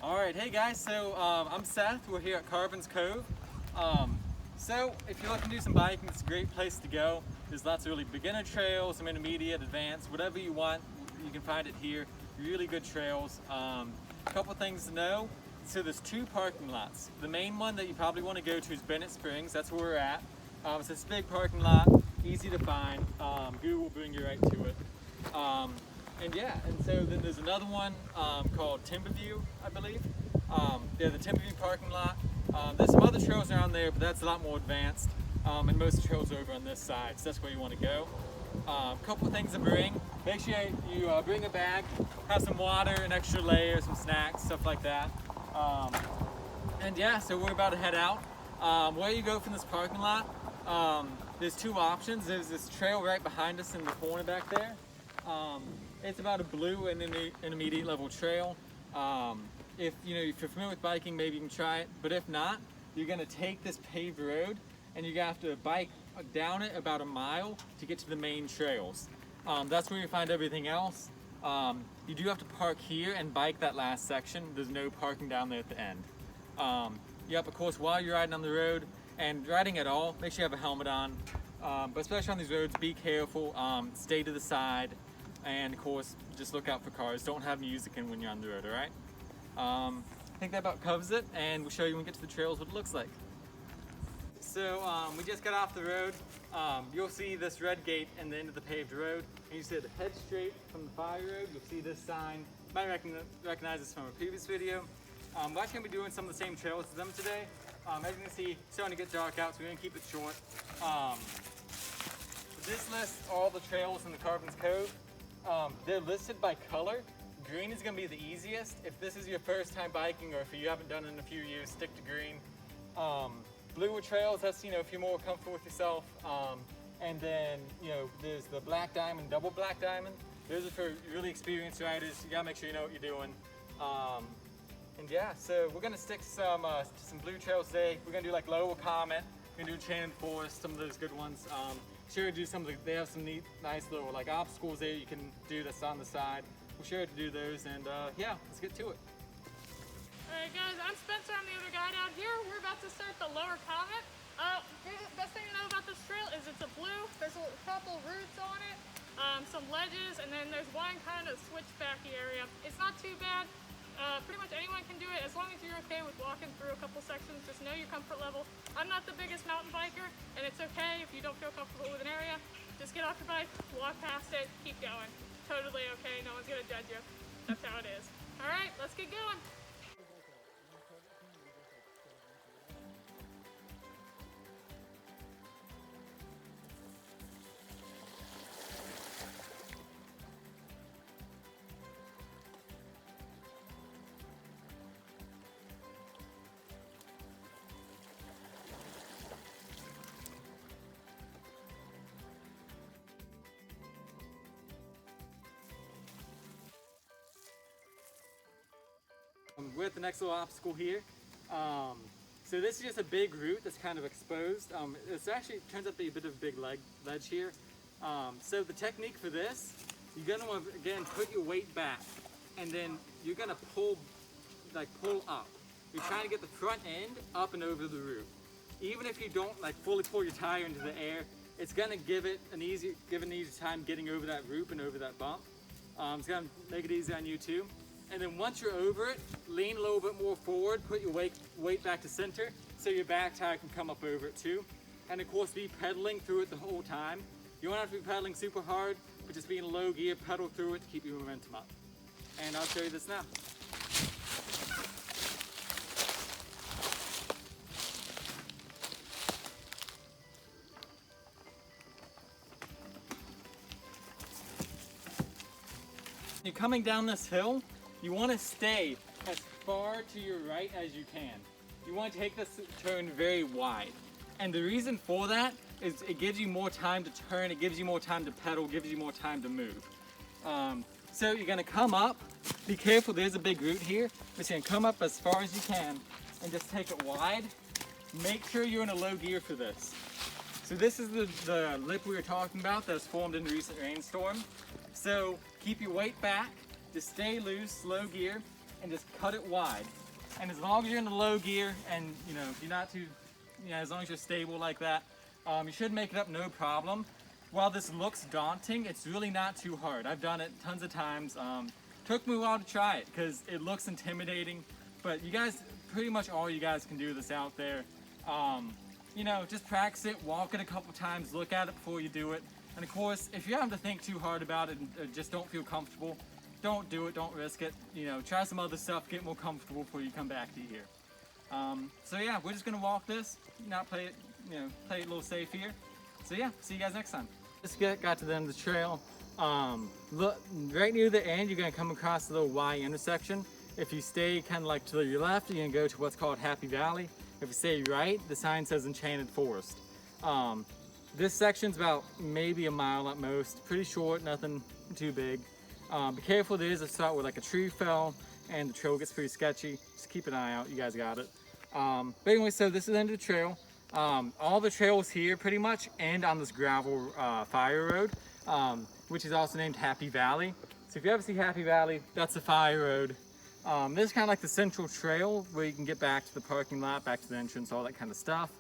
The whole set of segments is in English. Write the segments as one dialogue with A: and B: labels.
A: Alright, hey guys, so I'm Seth, we're here at Carvins Cove. So if you're looking to do some biking, it's a great place to go. There's lots of really beginner trails, some intermediate, advanced, whatever you want, you can find it here. Really good trails. A couple things to know. So there's two parking lots. The main one that you probably want to go to is Bennett Springs, that's where we're at. It's this big parking lot, easy to find. Google will bring you right to it. And so then there's another one called Timberview, I believe. The Timberview parking lot. There's some other trails around there, but that's a lot more advanced. And most of the trails are over on this side, so that's where you want to go. A couple of things to bring. Make sure you bring a bag, have some water, an extra layer, some snacks, stuff like that. So we're about to head out. Where you go from this parking lot, there's two options. There's this trail right behind us in the corner back there. It's about a blue and intermediate level trail. If you're familiar with biking, maybe you can try it. But if not, you're gonna take this paved road and you're gonna have to bike down it about a mile to get to the main trails. That's where you find everything else. You do have to park here and bike that last section. There's no parking down there at the end. Of course, while you're riding on the road and riding at all, make sure you have a helmet on. But especially on these roads, be careful, stay to the side, and of course, just look out for cars. Don't have music in when you're on the road, all right? I think that about covers it, and we'll show you when we get to the trails what it looks like. So we just got off the road. You'll see this red gate in the end of the paved road. And you said head straight from the fire road. You'll see this sign. You might recognize this from a previous video. We're actually gonna be doing some of the same trails as them today. As you can see, it's starting to get dark out, so we're gonna keep it short. This lists all the trails in the Carvins Cove. They're listed by color. Green is gonna be the easiest. If this is your first time biking, or if you haven't done it in a few years, stick to green. Bluer trails, that's if you're more comfortable with yourself. And then there's the black diamond, double black diamond. Those are for really experienced riders. You gotta make sure you know what you're doing. So we're gonna stick to some blue trails today. We're gonna do like Lower Comet. We're gonna do Enchanted Forest, some of those good ones. Sure to do some of they have some neat, nice little like obstacles there you can do that's on the side. We're sure to do those, and let's get to it.
B: Alright guys, I'm Spencer, I'm the other guide out here. We're about to start the Lower Comet. Best thing to know about this trail is it's a blue. There's a couple roots on it, some ledges, and then there's one kind of switchbacky area. It's not too bad. Pretty much anyone can do it as long as you're okay with walking through a couple sections. Just know your comfort level. I'm not the biggest mountain biker, and it's okay if you don't feel comfortable with an area. Just get off your bike, walk past it, keep going. Totally okay, no one's gonna judge you. That's how it is. Alright, let's get going.
A: We're at the next little obstacle here. So this is just a big root that's kind of exposed. It's actually turns out to be a bit of a big ledge here. So the technique for this, you're gonna again put your weight back, and then you're gonna pull up. You're trying to get the front end up and over the root. Even if you don't fully pull your tire into the air, it's gonna give it an easy time getting over that root and over that bump. It's gonna make it easy on you too. And then once you're over it, lean a little bit more forward, put your weight back to center so your back tire can come up over it too. And of course, be pedaling through it the whole time. You don't have to be pedaling super hard, but just be in low gear, pedal through it to keep your momentum up. And I'll show you this now. You're coming down this hill, you want to stay as far to your right as you can. You want to take this turn very wide. And the reason for that is it gives you more time to turn, it gives you more time to pedal, gives you more time to move. So you're going to come up, be careful, there's a big root here, but you're going to come up as far as you can and just take it wide. Make sure you're in a low gear for this. So this is the lip we were talking about that's formed in a recent rainstorm. So keep your weight back, just stay loose, slow gear, and just cut it wide. And as long as you're in the low gear and you're not too, as long as you're stable like that, you should make it up no problem. While this looks daunting, it's really not too hard. I've done it tons of times. Took me a while to try it because it looks intimidating, but you guys, pretty much all you guys can do this out there. Just practice it, walk it a couple times, look at it before you do it. And of course, if you're having to think too hard about it and just don't feel comfortable, don't do it, don't risk it. Try some other stuff, get more comfortable before you come back to here. So yeah, we're just gonna walk this, not play it, play it a little safe here. So yeah, see you guys next time. Just got to the end of the trail. Look, right near the end, you're gonna come across the little Y intersection. If you stay kind of like to your left, you're gonna go to what's called Happy Valley. If you stay right, the sign says Enchanted Forest. This section's about maybe a mile at most, pretty short, nothing too big. Be careful, there is a spot where like a tree fell and the trail gets pretty sketchy. Just keep an eye out, you guys got it. But anyway, so this is the end of the trail. All the trails here pretty much end on this gravel fire road, which is also named Happy Valley. So if you ever see Happy Valley, that's the fire road. This is kind of like the central trail where you can get back to the parking lot, back to the entrance, all that kind of stuff.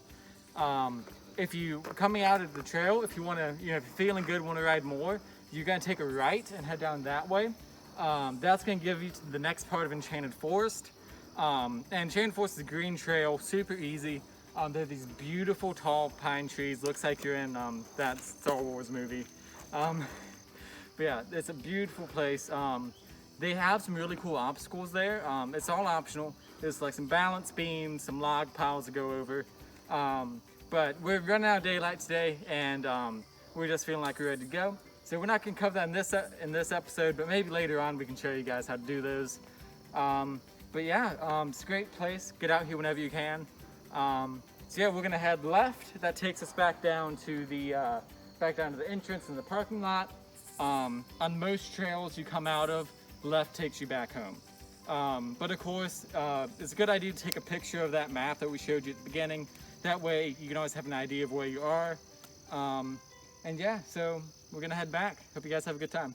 A: If you coming out of the trail, if you want to, if you're feeling good, want to ride more, you're going to take a right and head down that way. That's going to give you to the next part of Enchanted Forest. And Enchanted Forest is a green trail, super easy. There are these beautiful tall pine trees. Looks like you're in that Star Wars movie. But yeah, it's a beautiful place. They have some really cool obstacles there. It's all optional. There's like some balance beams, some log piles to go over. But we're running out of daylight today, and we're just feeling like we're ready to go. So we're not gonna cover that in this episode, but maybe later on we can show you guys how to do those. But yeah, it's a great place. Get out here whenever you can. So yeah, we're gonna head left. That takes us back down to the entrance in the parking lot. On most trails you come out of, left takes you back home. But of course, it's a good idea to take a picture of that map that we showed you at the beginning. That way you can always have an idea of where you are. And yeah, so we're gonna head back. Hope you guys have a good time.